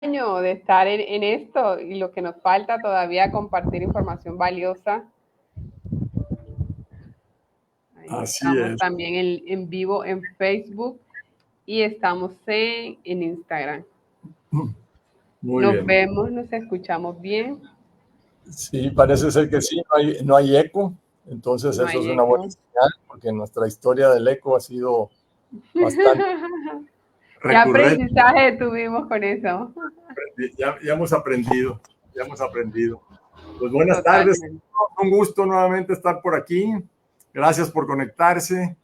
Año de estar en esto y lo que nos falta todavía compartir información valiosa. Ahí Así estamos es. también en vivo en Facebook y estamos en Instagram. Muy Nos bien. vemos, nos escuchamos bien. Sí, parece ser que sí, no hay eco, entonces No eso es hay una buena eco. señal, porque nuestra historia del eco ha sido bastante ¿Qué recurrente. aprendizaje tuvimos con eso? Ya hemos aprendido, ya hemos aprendido. Pues buenas tardes, Totalmente. un gusto nuevamente estar por aquí. Gracias por conectarse.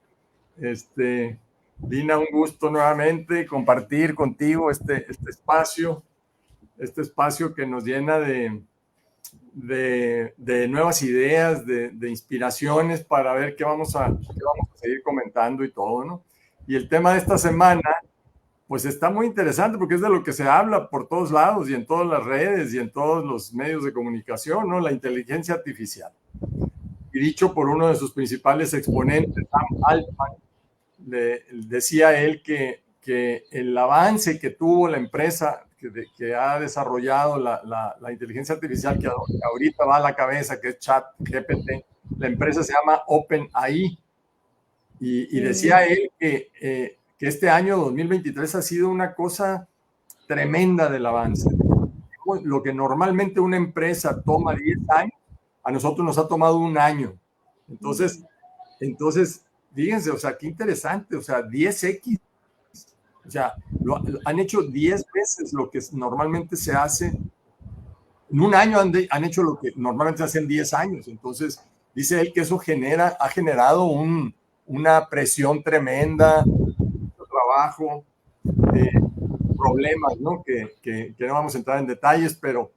Este, Dina, un gusto nuevamente compartir contigo este espacio que nos llena de nuevas ideas, de inspiraciones para ver qué vamos a seguir comentando y todo, ¿no? Y el tema de esta semana, pues está muy interesante porque es de lo que se habla por todos lados y en todas las redes y en todos los medios de comunicación, ¿no? La inteligencia artificial. Y dicho por uno de sus principales exponentes, Sam Altman, decía él que el avance que tuvo la empresa que ha desarrollado la inteligencia artificial que ahorita va a la cabeza, que es ChatGPT, la empresa se llama OpenAI, y decía él que este año 2023 ha sido una cosa tremenda del avance. Lo que normalmente una empresa toma 10 años, a nosotros nos ha tomado un año. Entonces, fíjense, o sea, qué interesante, o sea, 10x, o sea, han hecho 10 veces lo que normalmente se hace. En un año han hecho lo que normalmente se hace en 10 años. Entonces, dice él que eso ha generado una presión tremenda, mucho trabajo, eh, problemas, ¿no? Que no vamos a entrar en detalles, pero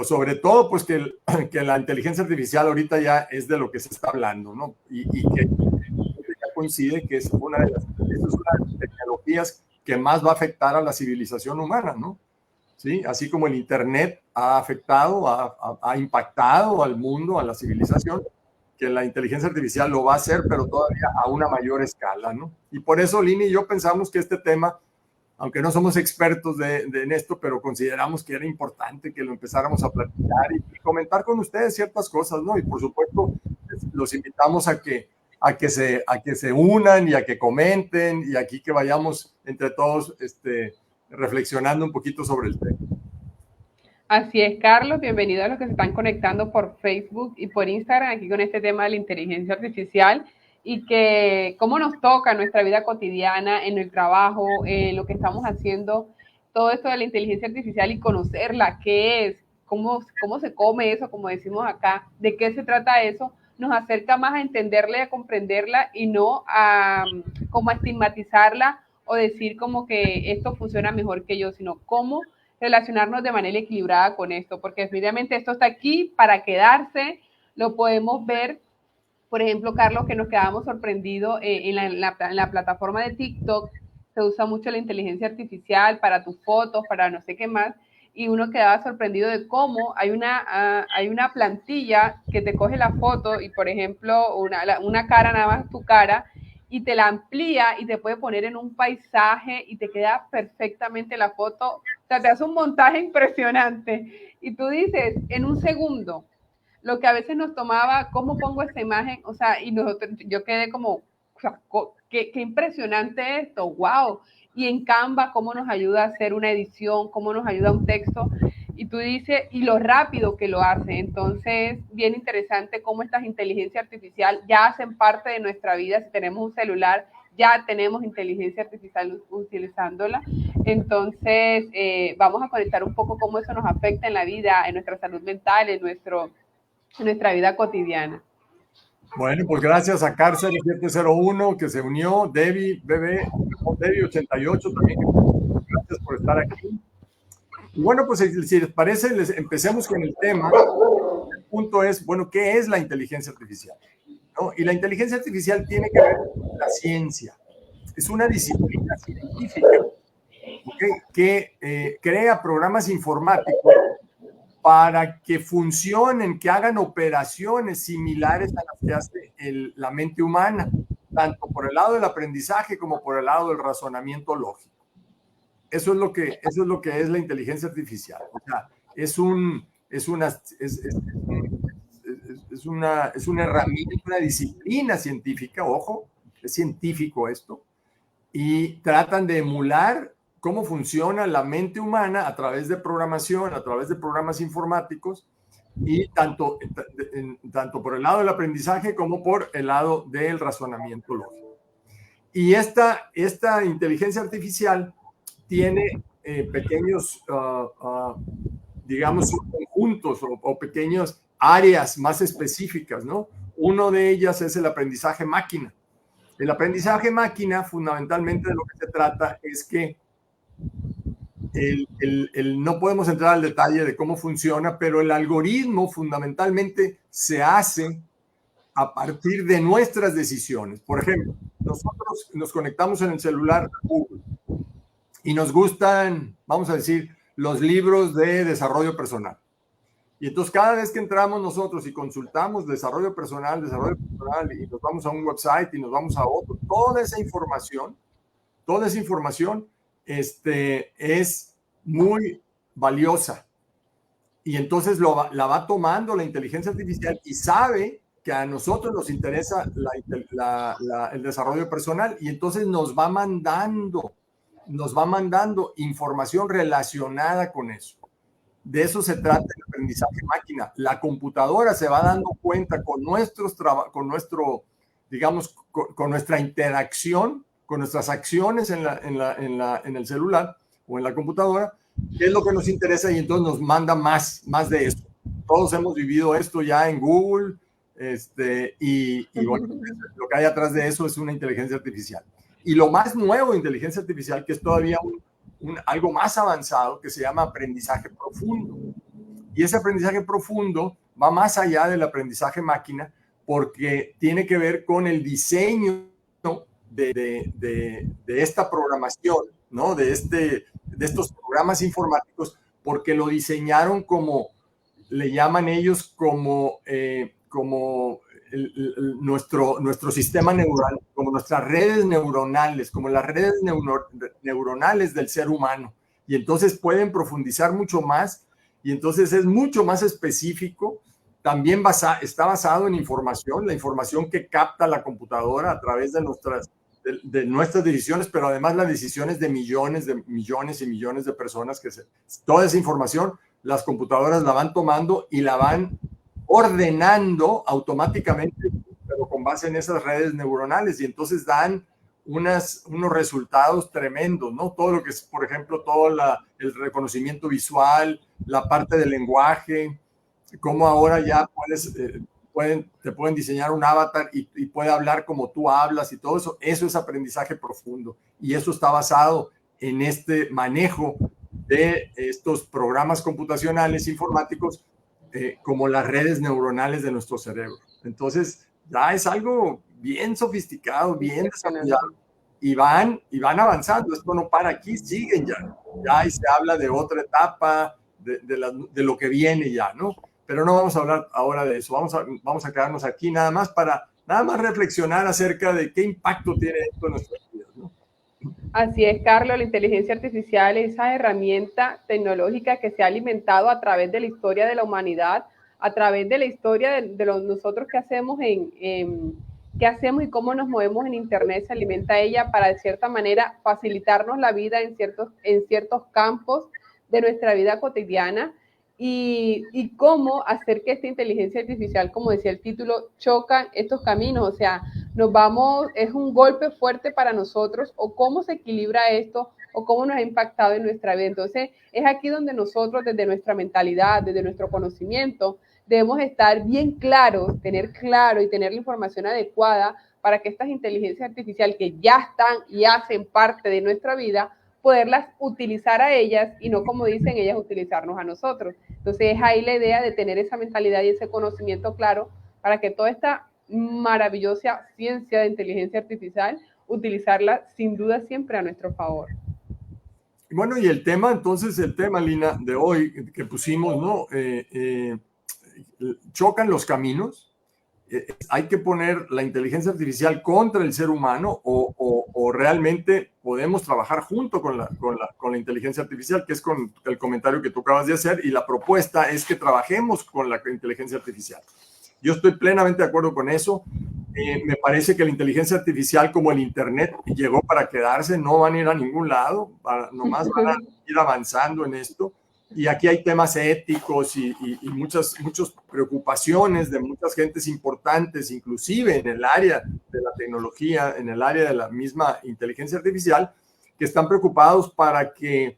sobre todo, pues que la inteligencia artificial ahorita ya es de lo que se está hablando, ¿no? Y que ya coincide que es una de las tecnologías que más va a afectar a la civilización humana, ¿no? ¿Sí? Así como el Internet ha afectado, ha impactado al mundo, a la civilización, que la inteligencia artificial lo va a hacer, pero todavía a una mayor escala, ¿no? Y por eso Lini y yo pensamos que este tema, aunque no somos expertos en esto, pero consideramos que era importante que lo empezáramos a platicar y comentar con ustedes ciertas cosas, ¿no? Y por supuesto, los invitamos a que se unan y a que comenten y aquí que vayamos entre todos reflexionando un poquito sobre el tema. Así es, Carlos. Bienvenido a los que se están conectando por Facebook y por Instagram aquí con este tema de la inteligencia artificial y que cómo nos toca en nuestra vida cotidiana, en el trabajo, en lo que estamos haciendo, todo esto de la inteligencia artificial y conocerla, qué es, cómo se come eso, como decimos acá, de qué se trata eso, nos acerca más a entenderla y a comprenderla y no a como a estigmatizarla o decir como que esto funciona mejor que yo, sino cómo relacionarnos de manera equilibrada con esto, porque definitivamente esto está aquí para quedarse, lo podemos ver, por ejemplo, Carlos, que nos quedamos sorprendidos en la plataforma de TikTok, se usa mucho la inteligencia artificial para tus fotos, para no sé qué más, y uno quedaba sorprendido de cómo hay una plantilla que te coge la foto y, por ejemplo, una cara, nada más tu cara, y te la amplía y te puede poner en un paisaje y te queda perfectamente la foto. O sea, te hace un montaje impresionante. Y tú dices, en un segundo, lo que a veces nos tomaba, ¿cómo pongo esta imagen? O sea, y nosotros, yo quedé como, o sea, qué impresionante esto, wow. Y en Canva, cómo nos ayuda a hacer una edición, cómo nos ayuda un texto. Y tú dices, y lo rápido que lo hace. Entonces, bien interesante cómo estas inteligencias artificiales ya hacen parte de nuestra vida. Si tenemos un celular, ya tenemos inteligencia artificial utilizándola. Entonces, vamos a conectar un poco cómo eso nos afecta en la vida, en nuestra salud mental, en nuestra vida cotidiana. Bueno, pues gracias a Cárcel 701 que se unió, Debbie, Bebé, Debbie 88 también, gracias por estar aquí. Y bueno, pues si les parece, empecemos con el tema. El punto es, bueno, ¿qué es la inteligencia artificial? ¿No? Y la inteligencia artificial tiene que ver con la ciencia. Es una disciplina científica, ¿okay? Que crea programas informáticos para que funcionen, que hagan operaciones similares a las que hace la mente humana, tanto por el lado del aprendizaje como por el lado del razonamiento lógico. eso es lo que es la inteligencia artificial. O sea, es una herramienta, una disciplina científica, ojo, es científico esto, y tratan de emular cómo funciona la mente humana a través de programación, a través de programas informáticos, y tanto por el lado del aprendizaje como por el lado del razonamiento lógico. Y esta inteligencia artificial tiene pequeños, digamos, conjuntos o pequeñas áreas más específicas, ¿no? Uno de ellas es el aprendizaje máquina. El aprendizaje máquina, fundamentalmente de lo que se trata es que no podemos entrar al detalle de cómo funciona, pero el algoritmo fundamentalmente se hace a partir de nuestras decisiones. Por ejemplo, nosotros nos conectamos en el celular a Google y nos gustan, vamos a decir, los libros de desarrollo personal. Y entonces cada vez que entramos nosotros y consultamos desarrollo personal, y nos vamos a un website y nos vamos a otro, toda esa información es muy valiosa. Y entonces la va tomando la inteligencia artificial y sabe que a nosotros nos interesa el desarrollo personal, y entonces nos va mandando información relacionada con eso. De eso se trata el aprendizaje máquina. La computadora se va dando cuenta con nuestra interacción, con nuestras acciones en el celular o en la computadora, qué es lo que nos interesa, y entonces nos manda más de esto. Todos hemos vivido esto ya en Google, y bueno, lo que hay atrás de eso es una inteligencia artificial. Y lo más nuevo de inteligencia artificial, que es todavía algo más avanzado, que se llama aprendizaje profundo. Y ese aprendizaje profundo va más allá del aprendizaje máquina, porque tiene que ver con el diseño de esta programación, ¿no? De estos programas informáticos, porque lo diseñaron como, le llaman ellos como nuestro sistema neuronal, como nuestras redes neuronales, como las redes neuronales del ser humano. Y entonces pueden profundizar mucho más, y entonces es mucho más específico. También está basado en información, la información que capta la computadora a través de nuestras decisiones, pero además las decisiones de millones y millones de personas. Toda esa información las computadoras la van tomando y la van ordenando automáticamente, pero con base en esas redes neuronales, y entonces dan unos resultados tremendos, ¿no? Todo lo que es, por ejemplo, el reconocimiento visual, la parte del lenguaje, cómo ahora ya te pueden diseñar un avatar y puede hablar como tú hablas, y todo eso. Eso es aprendizaje profundo, y eso está basado en este manejo de estos programas computacionales informáticos, como las redes neuronales de nuestro cerebro. Entonces, ya es algo bien sofisticado, bien desarrollado, y van avanzando. Esto no para aquí, siguen ya. Ya ahí se habla de otra etapa, de lo que viene ya, ¿no? Pero no vamos a hablar ahora de eso. Vamos a quedarnos aquí nada más reflexionar acerca de qué impacto tiene esto en nuestras vidas, ¿no? Así es, Carlos, la inteligencia artificial es esa herramienta tecnológica que se ha alimentado a través de la historia de la humanidad, a través de la historia de nosotros que hacemos qué hacemos y cómo nos movemos en Internet. Se alimenta ella para, de cierta manera, facilitarnos la vida en ciertos campos de nuestra vida cotidiana, y cómo hacer que esta inteligencia artificial, como decía el título, choca estos caminos. O sea, es un golpe fuerte para nosotros, o cómo se equilibra esto, o cómo nos ha impactado en nuestra vida. Entonces, es aquí donde nosotros, desde nuestra mentalidad, desde nuestro conocimiento, debemos estar bien claros, tener claro y tener la información adecuada para que estas inteligencias artificiales, que ya están y hacen parte de nuestra vida, poderlas utilizar a ellas, y no, como dicen ellas, utilizarnos a nosotros. Entonces es ahí la idea de tener esa mentalidad y ese conocimiento claro para que toda esta maravillosa ciencia de inteligencia artificial, utilizarla sin duda siempre a nuestro favor. Bueno, y el tema, Lina, de hoy que pusimos, ¿no? Chocan los caminos. hay que poner la inteligencia artificial contra el ser humano o realmente podemos trabajar junto con la inteligencia artificial, que es con el comentario que tú acabas de hacer, y la propuesta es que trabajemos con la inteligencia artificial. Yo estoy plenamente de acuerdo con eso. Me parece que la inteligencia artificial, como el Internet, llegó para quedarse, no van a ir a ningún lado, nomás van a ir avanzando en esto. Y aquí hay temas éticos y muchas preocupaciones de muchas gentes importantes, inclusive en el área de la tecnología, en el área de la misma inteligencia artificial, que están preocupados para que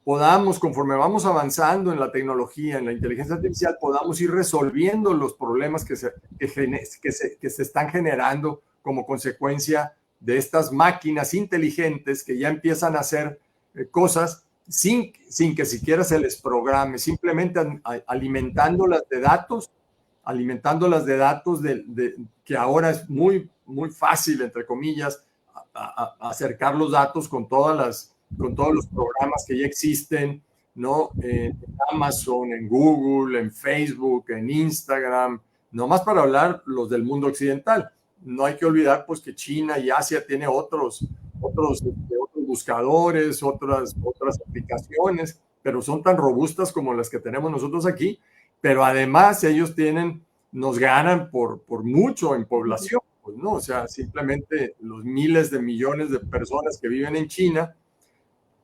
podamos, conforme vamos avanzando en la tecnología, en la inteligencia artificial, podamos ir resolviendo los problemas que se están generando como consecuencia de estas máquinas inteligentes que ya empiezan a hacer cosas sin que siquiera se les programe, simplemente alimentándolas de datos, que ahora es muy, muy fácil, entre comillas, acercar los datos con todos los programas que ya existen, ¿no? En Amazon, en Google, en Facebook, en Instagram, nomás para hablar los del mundo occidental. No hay que olvidar pues que China y Asia tiene otros buscadores, otras aplicaciones, pero son tan robustas como las que tenemos nosotros aquí, pero además ellos nos ganan por mucho en población, pues, ¿no? O sea, simplemente los miles de millones de personas que viven en China,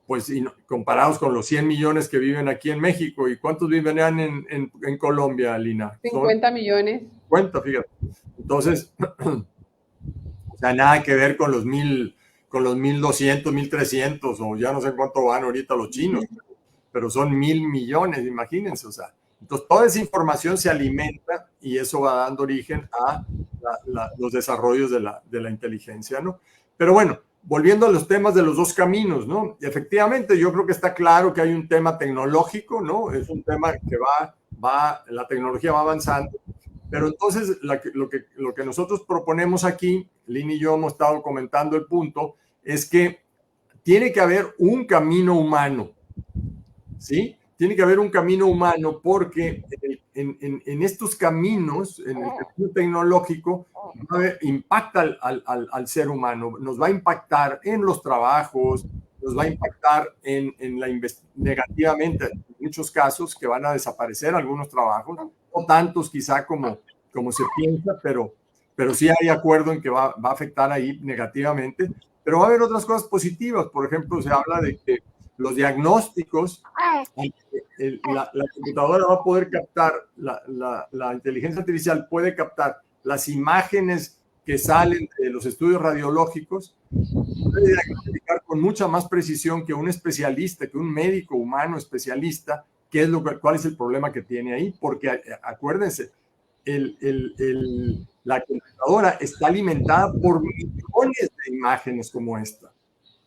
pues comparados con los 100 millones que viven aquí en México. ¿Y cuántos viven en Colombia, Lina? 50 millones. 50, fíjate. Entonces, o sea, nada que ver con los 1,200, 1,300, o ya no sé cuánto van ahorita los chinos, pero son 1,000 millones, imagínense, o sea. Entonces, toda esa información se alimenta y eso va dando origen a los desarrollos de la inteligencia, ¿no? Pero bueno, volviendo a los temas de los dos caminos, ¿no? Efectivamente, yo creo que está claro que hay un tema tecnológico, ¿no? Es un tema que la tecnología va avanzando, pero entonces lo que nosotros proponemos aquí, Lynn y yo hemos estado comentando el punto, es que tiene que haber un camino humano, ¿sí? Tiene que haber un camino humano porque en estos caminos, en el camino tecnológico, impacta al ser humano, nos va a impactar en los trabajos, nos va a impactar negativamente en muchos casos que van a desaparecer algunos trabajos, no tantos quizá como se piensa, pero sí hay acuerdo en que va a afectar ahí negativamente, pero va a haber otras cosas positivas. Por ejemplo, se habla de que los diagnósticos, la computadora va a poder captar, la inteligencia artificial puede captar las imágenes que salen de los estudios radiológicos, puede diagnosticar con mucha más precisión que un especialista, que un médico humano especialista, cuál es el problema que tiene ahí, porque acuérdense, la computadora está alimentada por millones de imágenes como esta,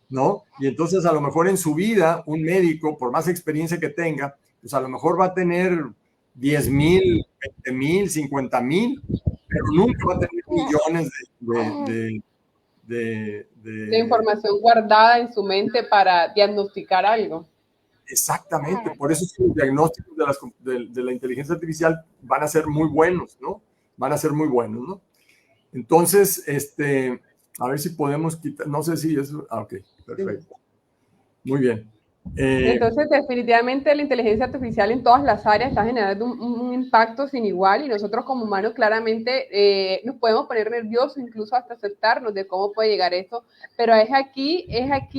¿no? Y entonces a lo mejor en su vida un médico, por más experiencia que tenga, pues a lo mejor va a tener 10,000, 20,000, 50,000, pero nunca va a tener millones de información guardada en su mente para diagnosticar algo. Exactamente, por eso los diagnósticos de la inteligencia artificial van a ser muy buenos, ¿no? Van a ser muy buenos, ¿no? Entonces, a ver si podemos quitar, no sé si eso, ok, perfecto. Muy bien. Entonces, definitivamente la inteligencia artificial en todas las áreas está generando un impacto sin igual y nosotros como humanos claramente nos podemos poner nerviosos, incluso hasta aceptarnos de cómo puede llegar esto, pero es aquí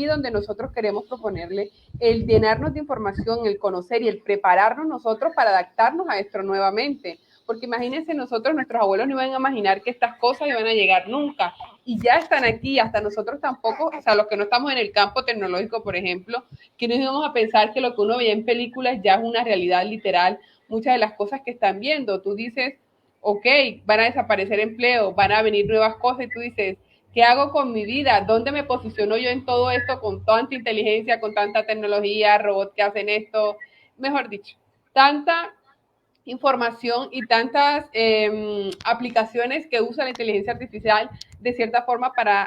donde nosotros queremos proponerle el llenarnos de información, el conocer y el prepararnos nosotros para adaptarnos a esto nuevamente. Porque imagínense nosotros, nuestros abuelos no iban a imaginar que estas cosas iban a llegar nunca y ya están aquí, hasta nosotros tampoco, o sea, los que no estamos en el campo tecnológico, por ejemplo, que nos íbamos a pensar que lo que uno veía en películas ya es una realidad literal, muchas de las cosas que están viendo, tú dices, ok, van a desaparecer empleos, van a venir nuevas cosas y tú dices, ¿qué hago con mi vida? ¿Dónde me posiciono yo en todo esto con tanta inteligencia, con tanta tecnología, robots que hacen esto? Mejor dicho, tanta información y tantas aplicaciones que usa la inteligencia artificial de cierta forma para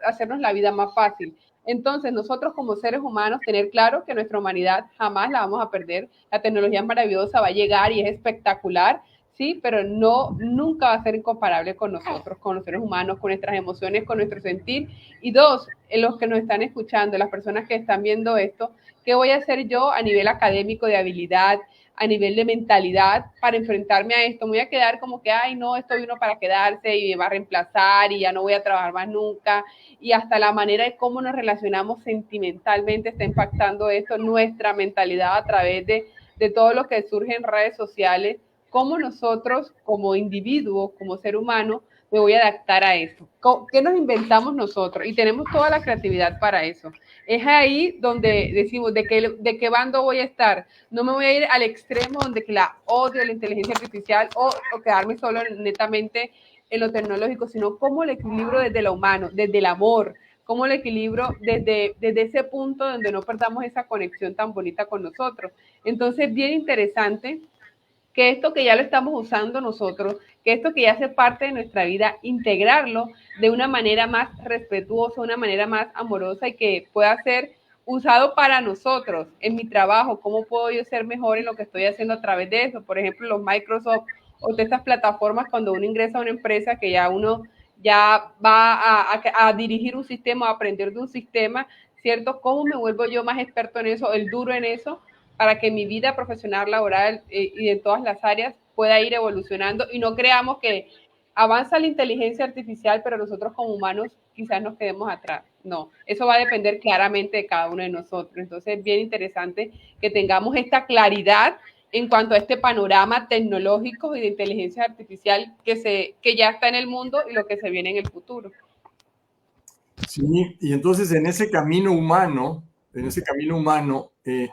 hacernos la vida más fácil. Entonces, nosotros como seres humanos, tener claro que nuestra humanidad jamás la vamos a perder. La tecnología es maravillosa, va a llegar y es espectacular. sí, pero no, nunca va a ser incomparable con nosotros, con los seres humanos, con nuestras emociones, con nuestro sentir. Y dos, los que nos están escuchando, las personas que están viendo esto, ¿qué voy a hacer yo a nivel académico de habilidad, a nivel de mentalidad para enfrentarme a esto? Me voy a quedar como que, ay, no, esto vino para quedarse y me va a reemplazar y ya no voy a trabajar más nunca. Y hasta la manera de cómo nos relacionamos sentimentalmente está impactando esto, nuestra mentalidad a través de todo lo que surge en redes sociales, cómo nosotros como individuos, como ser humano, me voy a adaptar a eso. ¿Qué nos inventamos nosotros? Y tenemos toda la creatividad para eso. Es ahí donde decimos de qué bando voy a estar. No me voy a ir al extremo donde que la odio, la inteligencia artificial, o quedarme solo netamente en lo tecnológico, sino cómo el equilibrio desde lo humano, desde el amor, cómo el equilibrio desde ese punto donde no perdamos esa conexión tan bonita con nosotros. Entonces, bien interesante que esto que ya lo estamos usando nosotros, que esto que ya hace parte de nuestra vida, integrarlo de una manera más respetuosa, una manera más amorosa y que pueda ser usado para nosotros en mi trabajo, cómo puedo yo ser mejor en lo que estoy haciendo a través de eso. Por ejemplo, los Microsoft o de estas plataformas cuando uno ingresa a una empresa que ya uno ya va a dirigir un sistema, a aprender de un sistema, ¿cierto? ¿Cómo me vuelvo yo más experto en eso, el duro en eso, para que mi vida profesional, laboral y de todas las áreas pueda ir evolucionando y no creamos que avanza la inteligencia artificial, pero nosotros como humanos quizás nos quedemos atrás? No, eso va a depender claramente de cada uno de nosotros. Entonces es bien interesante que tengamos esta claridad en cuanto a este panorama tecnológico y de inteligencia artificial que ya está en el mundo y lo que se viene en el futuro. Sí, y entonces en ese camino humano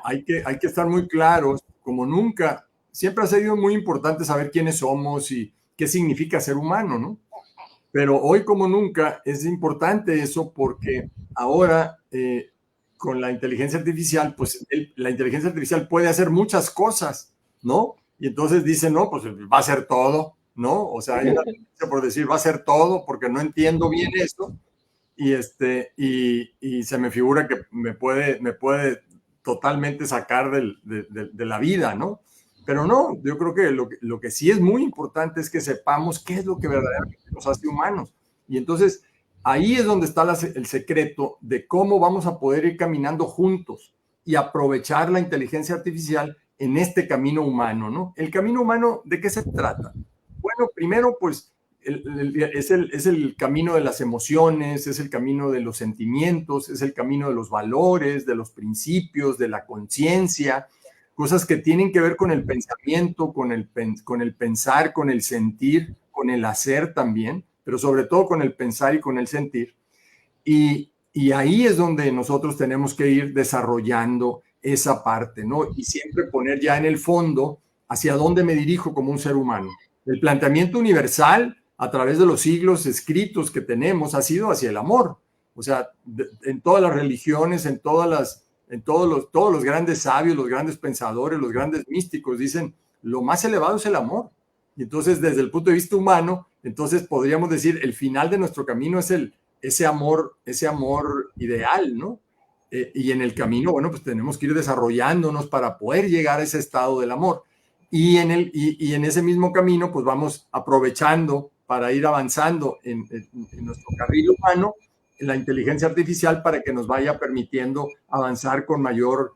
hay que estar muy claros, como nunca. Siempre ha sido muy importante saber quiénes somos y qué significa ser humano, ¿no? Pero hoy como nunca es importante eso porque ahora con la inteligencia artificial, pues la inteligencia artificial puede hacer muchas cosas, ¿no? Y entonces dicen, no, pues va a hacer todo, ¿no? O sea, hay una tendencia por decir, va a hacer todo porque no entiendo bien eso y se me figura que me puede totalmente sacar de la vida, ¿no? Pero no, yo creo que lo que sí es muy importante es que sepamos qué es lo que verdaderamente nos hace humanos. Y entonces ahí es donde está el secreto de cómo vamos a poder ir caminando juntos y aprovechar la inteligencia artificial en este camino humano, ¿no? El camino humano, ¿de qué se trata? Bueno, primero, pues es el camino de las emociones, es el camino de los sentimientos, es el camino de los valores, de los principios, de la conciencia, cosas que tienen que ver con el pensamiento, con el pensar, con el sentir, con el hacer también, pero sobre todo con el pensar y con el sentir. Y ahí es donde nosotros tenemos que ir desarrollando esa parte, ¿no? Y siempre poner ya en el fondo hacia dónde me dirijo como un ser humano. El planteamiento universal a través de los siglos escritos que tenemos ha sido hacia el amor. O sea, en todas las religiones, en todos los grandes sabios, los grandes pensadores, los grandes místicos dicen, lo más elevado es el amor. Y entonces, desde el punto de vista humano, entonces podríamos decir, el final de nuestro camino es ese amor ideal, ¿no? Y en el camino, bueno, pues tenemos que ir desarrollándonos para poder llegar a ese estado del amor. Y en ese mismo camino, pues vamos aprovechando para ir avanzando en nuestro carril humano, en la inteligencia artificial, para que nos vaya permitiendo avanzar con mayor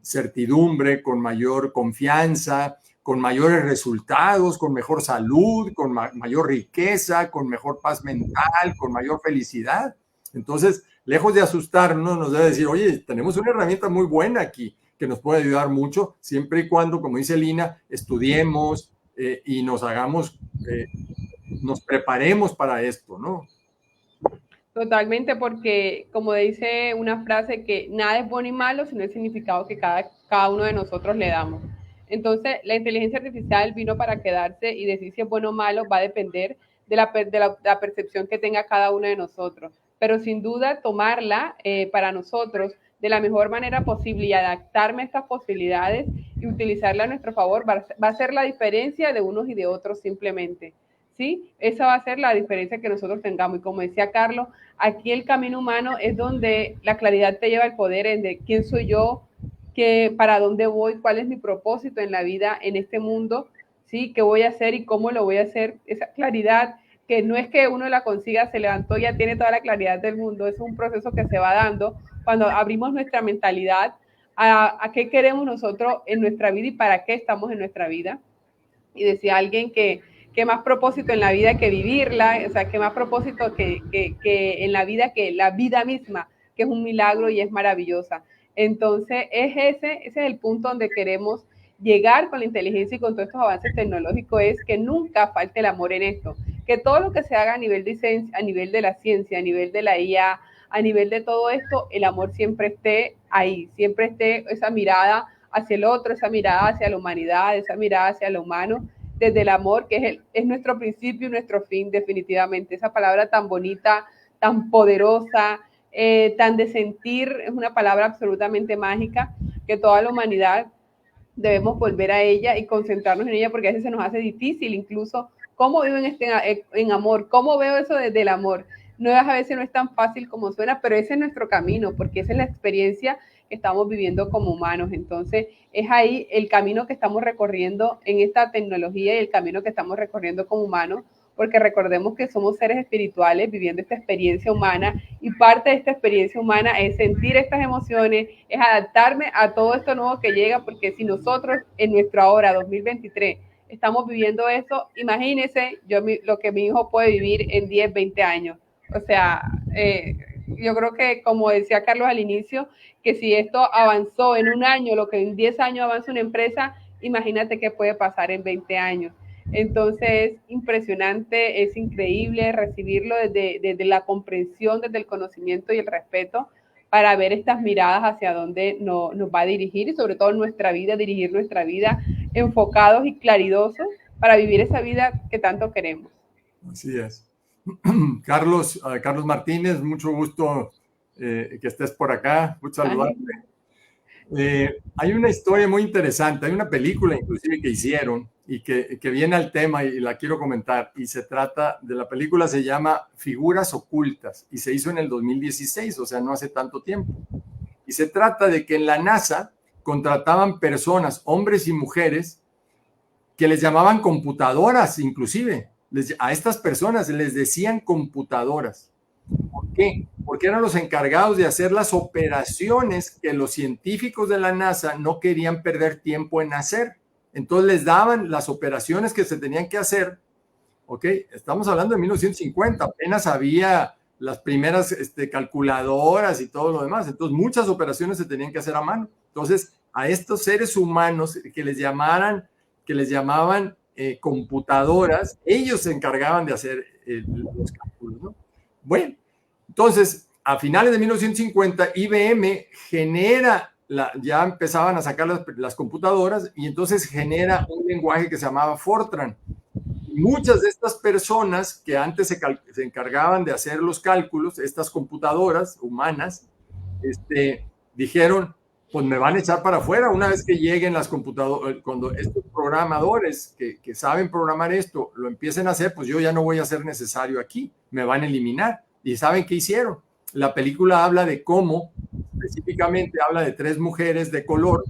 certidumbre, con mayor confianza, con mayores resultados, con mejor salud, con mayor riqueza, con mejor paz mental, con mayor felicidad. Entonces, lejos de asustarnos, nos debe decir, oye, tenemos una herramienta muy buena aquí que nos puede ayudar mucho, siempre y cuando, como dice Lina, estudiemos y nos preparemos para esto, ¿no? Totalmente, porque como dice una frase que nada es bueno y malo, sino el significado que cada uno de nosotros le damos. Entonces, la inteligencia artificial vino para quedarse y decir si es bueno o malo va a depender la percepción que tenga cada uno de nosotros. Pero sin duda, tomarla para nosotros de la mejor manera posible y adaptarme a estas posibilidades y utilizarla a nuestro favor va a ser la diferencia de unos y de otros simplemente. ¿Sí? Esa va a ser la diferencia que nosotros tengamos. Y como decía Carlos, aquí el camino humano es donde la claridad te lleva al poder, en de quién soy yo, para dónde voy, cuál es mi propósito en la vida, en este mundo, ¿sí? ¿Qué voy a hacer y cómo lo voy a hacer? Esa claridad que no es que uno la consiga, se levantó, ya tiene toda la claridad del mundo, es un proceso que se va dando cuando abrimos nuestra mentalidad a qué queremos nosotros en nuestra vida y para qué estamos en nuestra vida. Y decía alguien que más propósito en la vida que vivirla, o sea, que más propósito que en la vida que la vida misma, que es un milagro y es maravillosa. Entonces, ese es el punto donde queremos llegar con la inteligencia y con todos estos avances tecnológicos, es que nunca falte el amor en esto, que todo lo que se haga a nivel de ciencia, a nivel de la ciencia, a nivel de la IA, a nivel de todo esto, el amor siempre esté ahí, siempre esté esa mirada hacia el otro, esa mirada hacia la humanidad, esa mirada hacia lo humano, desde el amor, que es nuestro principio y nuestro fin, definitivamente. Esa palabra tan bonita, tan poderosa, tan de sentir, es una palabra absolutamente mágica, que toda la humanidad debemos volver a ella y concentrarnos en ella, porque a veces se nos hace difícil incluso cómo vivo en amor, cómo veo eso desde el amor. No es, a veces no es tan fácil como suena, pero ese es nuestro camino, porque esa es la experiencia que estamos viviendo como humanos. Entonces, es ahí el camino que estamos recorriendo en esta tecnología y el camino que estamos recorriendo como humanos, porque recordemos que somos seres espirituales viviendo esta experiencia humana y parte de esta experiencia humana es sentir estas emociones, es adaptarme a todo esto nuevo que llega, porque si nosotros en nuestro ahora 2023 estamos viviendo eso, imagínense lo que mi hijo puede vivir en 10, 20 años. O sea, yo creo que como decía Carlos al inicio, que si esto avanzó en un año, lo que en 10 años avanza una empresa, imagínate qué puede pasar en 20 años. Entonces es impresionante, es increíble recibirlo desde la comprensión, desde el conocimiento y el respeto para ver estas miradas hacia dónde nos va a dirigir y sobre todo nuestra vida, dirigir nuestra vida enfocados y claridosos para vivir esa vida que tanto queremos. Así es. Carlos, Carlos Martínez, mucho gusto que estés por acá, mucho saludarte. Hay una historia muy interesante, hay una película inclusive que hicieron y que viene al tema y la quiero comentar, y se trata de la película, se llama Figuras Ocultas y se hizo en el 2016, o sea, no hace tanto tiempo. Y se trata de que en la NASA contrataban personas, hombres y mujeres, que les llamaban computadoras inclusive. A estas personas les decían computadoras. ¿Por qué? Porque eran los encargados de hacer las operaciones que los científicos de la NASA no querían perder tiempo en hacer. Entonces les daban las operaciones que se tenían que hacer. ¿Ok? Estamos hablando de 1950, apenas había las primeras calculadoras y todo lo demás. Entonces muchas operaciones se tenían que hacer a mano. Entonces a estos seres humanos que les llamaban computadoras, ellos se encargaban de hacer los cálculos, ¿no? Bueno, entonces, a finales de 1950, IBM genera, ya empezaban a sacar las computadoras y entonces genera un lenguaje que se llamaba Fortran. Muchas de estas personas que antes se encargaban de hacer los cálculos, estas computadoras humanas, dijeron, pues me van a echar para afuera una vez que lleguen las computadoras, cuando estos programadores que saben programar esto lo empiecen a hacer, pues yo ya no voy a ser necesario aquí, me van a eliminar. ¿Y saben qué hicieron? La película habla de cómo, específicamente habla de 3 mujeres de color,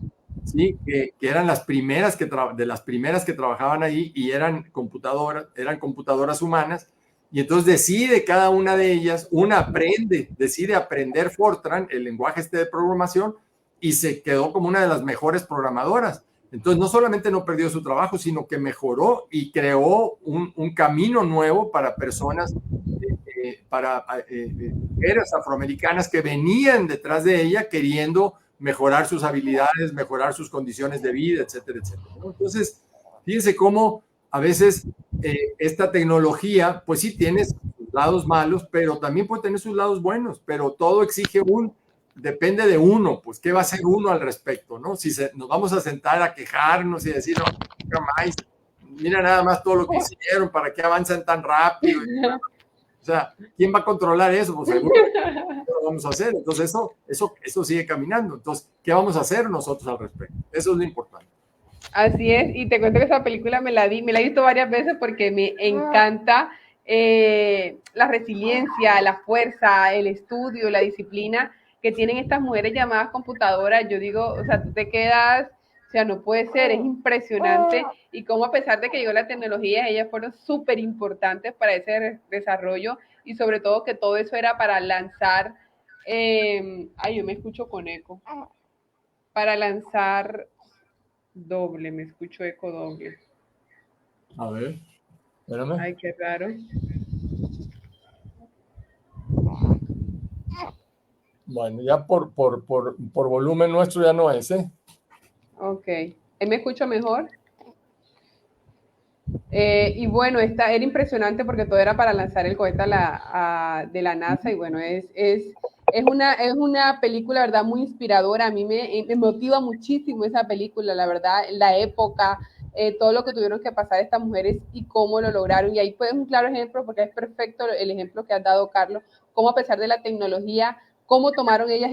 ¿sí? que eran las primeras de las primeras que trabajaban ahí y eran computadoras humanas. Y entonces decide cada una de ellas, decide aprender Fortran, el lenguaje de programación, y se quedó como una de las mejores programadoras. Entonces no solamente no perdió su trabajo, sino que mejoró y creó un camino nuevo para personas, para mujeres afroamericanas que venían detrás de ella queriendo mejorar sus habilidades, mejorar sus condiciones de vida, etcétera, etcétera, ¿no? Entonces, fíjense cómo a veces esta tecnología, pues sí tiene sus lados malos, pero también puede tener sus lados buenos, pero todo exige depende de uno, pues qué va a hacer uno al respecto, ¿no? Si nos vamos a sentar a quejarnos y decir, no, más, mira nada más todo lo que hicieron, ¿para qué avanzan tan rápido? O sea, ¿quién va a controlar eso? Pues seguro lo vamos a hacer. Entonces eso sigue caminando. Entonces, ¿qué vamos a hacer nosotros al respecto? Eso es lo importante. Así es, y te cuento que esa película me la he visto varias veces porque me encanta la resiliencia, la fuerza, el estudio, la disciplina que tienen estas mujeres llamadas computadoras. Yo digo, o sea, tú te quedas O sea, no puede ser, es impresionante y cómo a pesar de que llegó la tecnología, ellas fueron súper importantes para ese desarrollo y sobre todo que todo eso era para lanzar, ay, yo me escucho con eco, para lanzar doble, me escucho eco doble. A ver, espérame. Ay, qué raro. Bueno, ya por volumen nuestro ya no es, ¿eh? Ok, ¿me escucho mejor? Y bueno, era impresionante porque todo era para lanzar el cohete de la NASA y bueno, es una película, verdad, muy inspiradora. A mí me motiva muchísimo esa película, la verdad, la época, todo lo que tuvieron que pasar estas mujeres y cómo lo lograron. Y ahí pues un claro ejemplo, porque es perfecto el ejemplo que has dado, Carlos, cómo a pesar de la tecnología, cómo tomaron ellas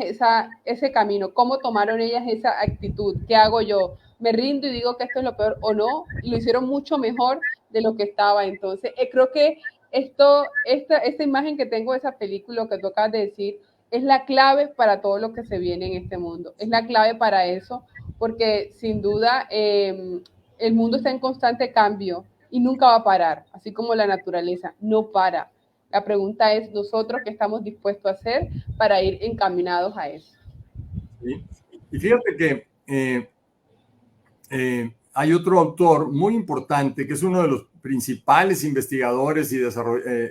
ese camino, cómo tomaron ellas esa actitud. ¿Qué hago yo? Me rindo y digo que esto es lo peor o no, y lo hicieron mucho mejor de lo que estaba. Entonces, creo que esta imagen que tengo de esa película, lo que tú acabas de decir, es la clave para todo lo que se viene en este mundo. Es la clave para eso, porque sin duda el mundo está en constante cambio y nunca va a parar, así como la naturaleza no para. La pregunta es nosotros qué estamos dispuestos a hacer para ir encaminados a eso. ¿Sí? Y fíjate que hay otro autor muy importante que es uno de los principales investigadores y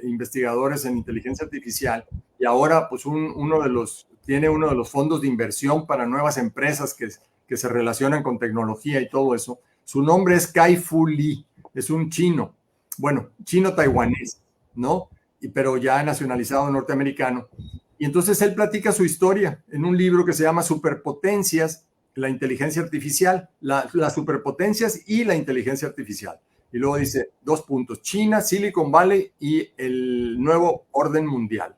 investigadores en inteligencia artificial y ahora pues tiene uno de los fondos de inversión para nuevas empresas que se relacionan con tecnología y todo eso. Su nombre es Kai-Fu Lee, es un chino, bueno, chino-taiwanés, ¿no? Pero ya nacionalizado norteamericano. Y entonces él platica su historia en un libro que se llama Superpotencias, la inteligencia artificial, las superpotencias y la inteligencia artificial. Y luego dice, 2 puntos, China, Silicon Valley y el nuevo orden mundial.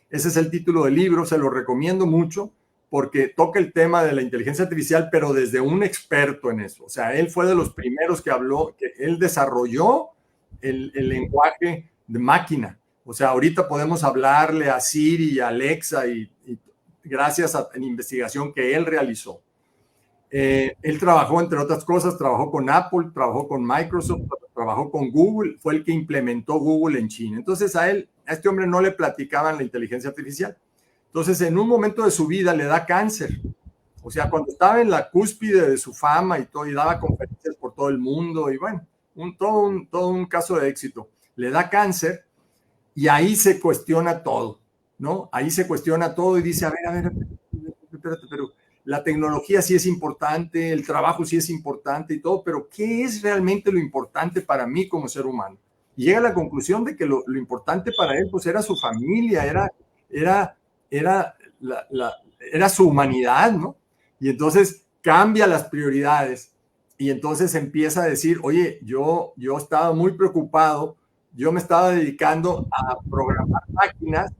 Ese es el título del libro, se lo recomiendo mucho porque toca el tema de la inteligencia artificial, pero desde un experto en eso. O sea, él fue de los primeros que habló, que él desarrolló el lenguaje de máquina. O sea, ahorita podemos hablarle a Siri y a Alexa y gracias a la investigación que él realizó. Él trabajó, entre otras cosas, trabajó con Apple, trabajó con Microsoft, trabajó con Google, fue el que implementó Google en China. Entonces a este hombre no le platicaban la inteligencia artificial. Entonces en un momento de su vida le da cáncer. O sea, cuando estaba en la cúspide de su fama y todo, y daba conferencias por todo el mundo, y bueno, todo un caso de éxito. Le da cáncer y ahí se cuestiona todo, ¿no? Ahí se cuestiona todo y dice, a ver, espérate, pero la tecnología sí es importante, el trabajo sí es importante y todo, pero ¿qué es realmente lo importante para mí como ser humano? Y llega a la conclusión de que lo importante para él pues era su familia, era su humanidad, ¿no? Y entonces cambia las prioridades y entonces empieza a decir, oye, yo estaba muy preocupado, yo me estaba dedicando a programar máquinas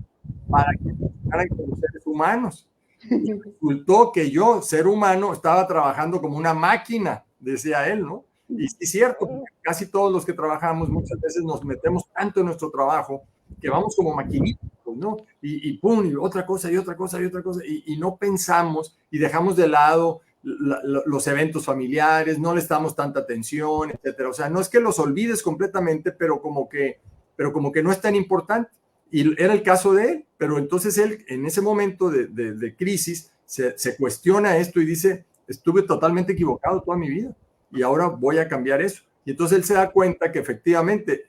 para que funcionaran como seres humanos. Y resultó que yo, ser humano, estaba trabajando como una máquina, decía él, ¿no? Y sí es cierto, casi todos los que trabajamos muchas veces nos metemos tanto en nuestro trabajo que vamos como maquinitos, ¿no? Y pum, y otra cosa, y otra cosa, y otra cosa, y no pensamos y dejamos de lado los eventos familiares, no les damos tanta atención, etcétera. O sea, no es que los olvides completamente, pero como que no es tan importante. Y era el caso de él, pero entonces él en ese momento de crisis se cuestiona esto y dice, estuve totalmente equivocado toda mi vida y ahora voy a cambiar eso. Y entonces él se da cuenta que efectivamente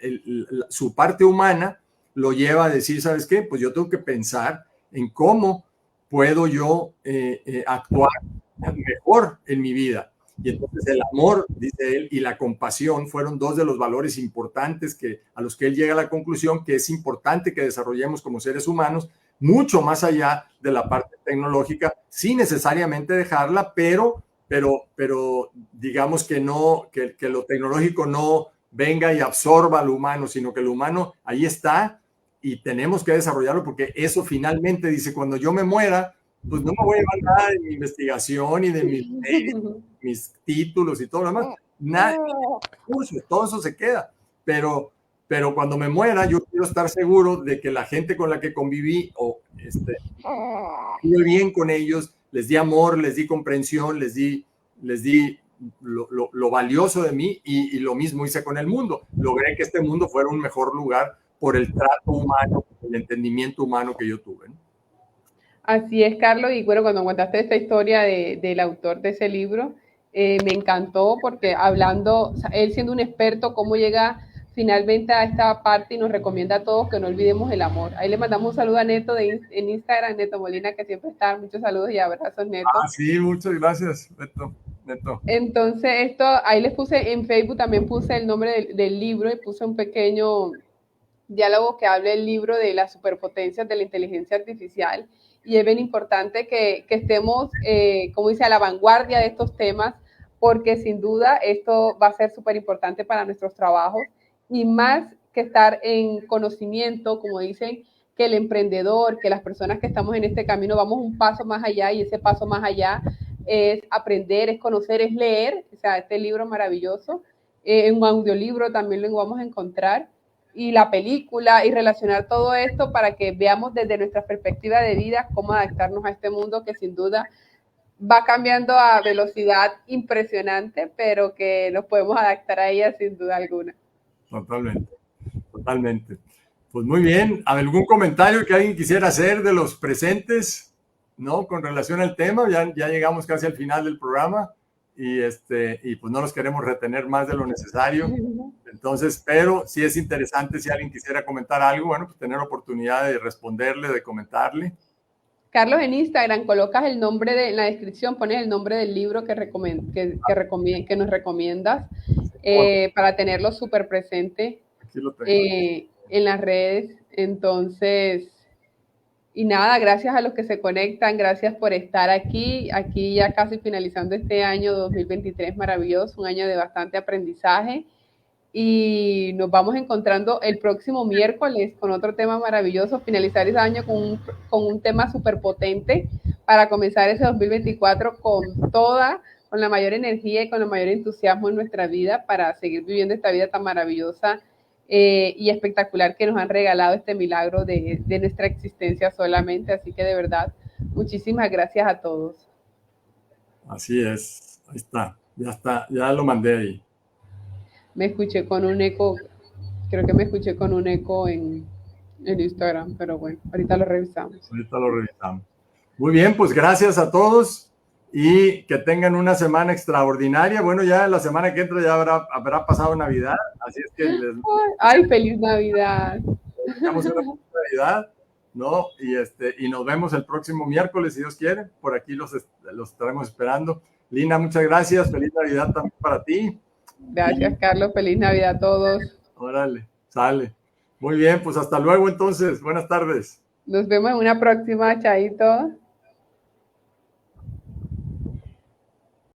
su parte humana lo lleva a decir, ¿sabes qué? Pues yo tengo que pensar en cómo puedo yo actuar mejor en mi vida. Y entonces el amor, dice él, y la compasión fueron dos de los valores importantes a los que él llega a la conclusión que es importante que desarrollemos como seres humanos, mucho más allá de la parte tecnológica, sin necesariamente dejarla, pero digamos que no, que lo tecnológico no venga y absorba al humano, sino que el humano ahí está y tenemos que desarrollarlo porque eso finalmente, dice, cuando yo me muera, pues no me voy a llevar nada de mi investigación y de mis títulos y todo lo demás. Nada, todo eso se queda. Pero cuando me muera, yo quiero estar seguro de que la gente con la que conviví estuve bien con ellos, les di amor, les di comprensión, les di lo valioso de mí y lo mismo hice con el mundo. Logré que este mundo fuera un mejor lugar por el trato humano, el entendimiento humano que yo tuve, ¿no? Así es, Carlos, y bueno, cuando contaste esta historia del autor de ese libro, me encantó porque hablando, o sea, él siendo un experto, cómo llega finalmente a esta parte y nos recomienda a todos que no olvidemos el amor. Ahí le mandamos un saludo a Neto en Instagram, Neto Molina, que siempre está. Muchos saludos y abrazos, Neto. Sí, muchas gracias, Neto. Entonces, esto, ahí les puse en Facebook, también puse el nombre del libro y puse un pequeño diálogo que habla el libro de las superpotencias de la inteligencia artificial y es bien importante que estemos, como dice, a la vanguardia de estos temas porque sin duda esto va a ser súper importante para nuestros trabajos y más que estar en conocimiento, como dicen, que el emprendedor, que las personas que estamos en este camino vamos un paso más allá y ese paso más allá es aprender, es conocer, es leer, o sea, este libro maravilloso, en un audiolibro también lo vamos a encontrar y la película y relacionar todo esto para que veamos desde nuestra perspectiva de vida cómo adaptarnos a este mundo que sin duda va cambiando a velocidad impresionante, pero que nos podemos adaptar a ella sin duda alguna. Totalmente, totalmente. Pues muy bien, ¿algún comentario que alguien quisiera hacer de los presentes, no? Con relación al tema, ya llegamos casi al final del programa y pues no los queremos retener más de lo necesario. Entonces, pero sí es interesante si alguien quisiera comentar algo, bueno, pues tener oportunidad de responderle, de comentarle. Carlos, en Instagram colocas el nombre en la descripción, pones el nombre del libro que nos recomiendas para tenerlo súper presente en las redes. Entonces, y nada, gracias a los que se conectan, gracias por estar aquí ya casi finalizando este año 2023 maravilloso, un año de bastante aprendizaje. Y nos vamos encontrando el próximo miércoles con otro tema maravilloso, finalizar ese año con un tema súper potente para comenzar ese 2024 con la mayor energía y con el mayor entusiasmo en nuestra vida para seguir viviendo esta vida tan maravillosa y espectacular que nos han regalado este milagro de nuestra existencia solamente. Así que de verdad, muchísimas gracias a todos. Así es, ahí está, ya lo mandé ahí. Me escuché con un eco, creo que me escuché con un eco en Instagram, pero bueno, ahorita lo revisamos. Muy bien, pues gracias a todos y que tengan una semana extraordinaria. Bueno, ya la semana que entra ya habrá pasado Navidad, así es que ¡Ay, feliz Navidad! Una feliz Navidad, ¿no? Y nos vemos el próximo miércoles, si Dios quiere. Por aquí los estaremos esperando. Lina, muchas gracias. Feliz Navidad también para ti. Gracias, Carlos. Feliz Navidad a todos. Órale, sale. Muy bien, pues hasta luego entonces. Buenas tardes. Nos vemos en una próxima, chaito.